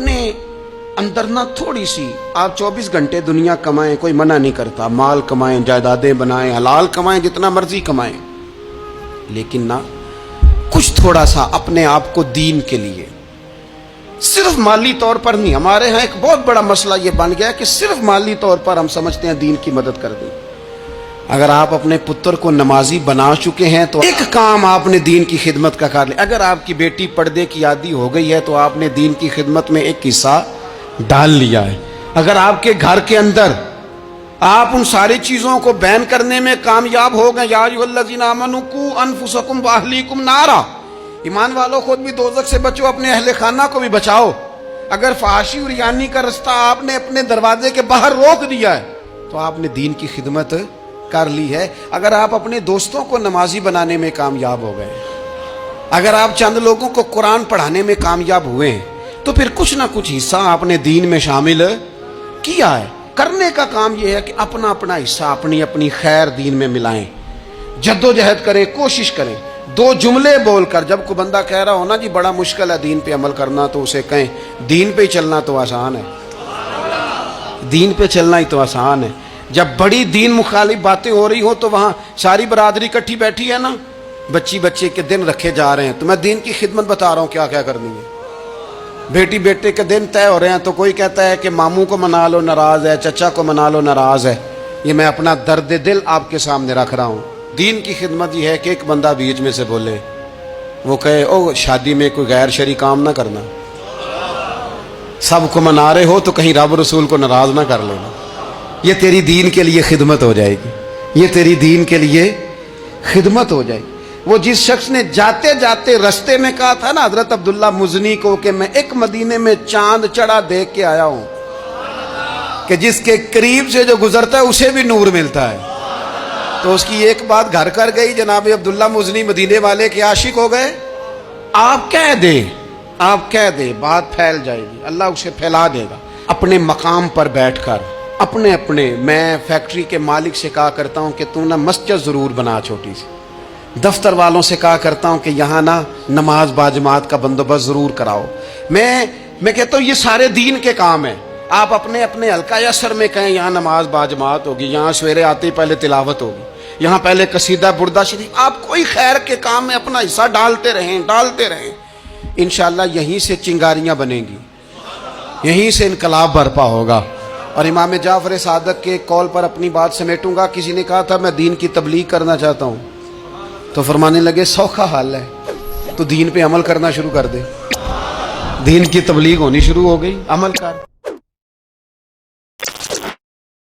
اپنے اندر نہ تھوڑی سی، آپ 24 گھنٹے دنیا کمائیں، کوئی منع نہیں کرتا، مال کمائیں، جائیدادیں بنائیں، حلال کمائیں، جتنا مرضی کمائیں، لیکن نہ کچھ تھوڑا سا اپنے آپ کو دین کے لیے، صرف مالی طور پر نہیں۔ ہمارے ہاں ایک بہت بڑا مسئلہ یہ بن گیا کہ صرف مالی طور پر ہم سمجھتے ہیں دین کی مدد کر دیں۔ اگر آپ اپنے پتر کو نمازی بنا چکے ہیں تو ایک کام آپ نے دین کی خدمت کا کر لیا۔ اگر آپ کی بیٹی پردے کی عادی ہو گئی ہے تو آپ نے دین کی خدمت میں ایک حصہ ڈال لیا ہے۔ اگر آپ کے گھر کے اندر آپ ان ساری چیزوں کو بین کرنے میں کامیاب ہو گئے، یا ایھا الذین آمنوا قوا انفسکم واہلیکم نارا، ایمان والو خود بھی دوزخ سے بچو، اپنے اہل خانہ کو بھی بچاؤ۔ اگر فحاشی اور ریانی کا رستہ آپ نے اپنے دروازے کے باہر روک دیا ہے تو آپ نے دین کی خدمت کر لی ہے۔ اگر آپ اپنے دوستوں کو نمازی بنانے میں کامیاب ہو گئے، اگر آپ چند لوگوں کو قرآن پڑھانے میں کامیاب ہوئے ہیں تو پھر کچھ نہ کچھ حصہ آپ نے دین میں شامل کیا ہے۔ کرنے کا کام یہ ہے کہ اپنا اپنا حصہ اپنی اپنی خیر دین میں ملائیں، جدوجہد کریں، کوشش کریں۔ دو جملے بول کر، جب کوئی بندہ کہہ رہا ہو نا جی بڑا مشکل ہے دین پہ عمل کرنا، تو اسے کہیں دین پہ چلنا تو آسان ہے، دین پہ چلنا ہی تو آسان ہے۔ جب بڑی دین مخالف باتیں ہو رہی ہوں تو وہاں ساری برادری کٹھی بیٹھی ہے نا، بچے کے دن رکھے جا رہے ہیں، تو میں دین کی خدمت بتا رہا ہوں کیا کیا کرنی ہے۔ بیٹے کے دن طے ہو رہے ہیں تو کوئی کہتا ہے کہ ماموں کو منا لو ناراض ہے، چچا کو منا لو ناراض ہے۔ یہ میں اپنا درد دل آپ کے سامنے رکھ رہا ہوں۔ دین کی خدمت یہ ہے کہ ایک بندہ بیچ میں سے بولے، وہ کہے او شادی میں کوئی غیر شرعی کام نہ کرنا، سب کو منا رہے ہو تو کہیں رب رسول کو ناراض نہ کر لینا۔ یہ تیری دین کے لیے خدمت ہو جائے گی، یہ تیری دین کے لیے خدمت ہو جائے گی۔ وہ جس شخص نے جاتے جاتے رستے میں کہا تھا نا حضرت عبداللہ مزنی کو کہ میں ایک مدینے میں چاند چڑھا دیکھ کے آیا ہوں کہ جس کے قریب سے جو گزرتا ہے اسے بھی نور ملتا ہے، تو اس کی ایک بات گھر کر گئی، جناب عبداللہ مزنی مدینے والے کے عاشق ہو گئے۔ آپ کہہ دیں بات پھیل جائے گی، اللہ اسے پھیلا دے گا۔ اپنے مقام پر بیٹھ کر اپنے میں فیکٹری کے مالک سے کہا کرتا ہوں کہ تو نہ مسجد ضرور بنا چھوٹی سی، دفتر والوں سے کہا کرتا ہوں کہ یہاں نہ نماز باجماعت کا بندوبست ضرور کراؤ۔ میں کہتا ہوں یہ سارے دین کے کام ہیں۔ آپ اپنے حلقہ اثر میں کہیں یہاں نماز باجماعت ہوگی، یہاں سویرے آتے ہی پہلے تلاوت ہوگی، یہاں پہلے قصیدہ بردہ شریف، آپ کوئی خیر کے کام میں اپنا حصہ ڈالتے رہیں، انشاءاللہ یہیں سے چنگاریاں بنیں گی، یہیں سے انقلاب برپا ہوگا۔ اور امام جعفر صادق کے قول پر اپنی بات سمیٹوں گا۔ کسی نے کہا تھا میں دین کی تبلیغ کرنا چاہتا ہوں، تو فرمانے لگے سوکھا حال ہے، تو دین پہ عمل کرنا شروع کر دے۔ دین کی تبلیغ ہونی شروع ہو گئی، عمل کر۔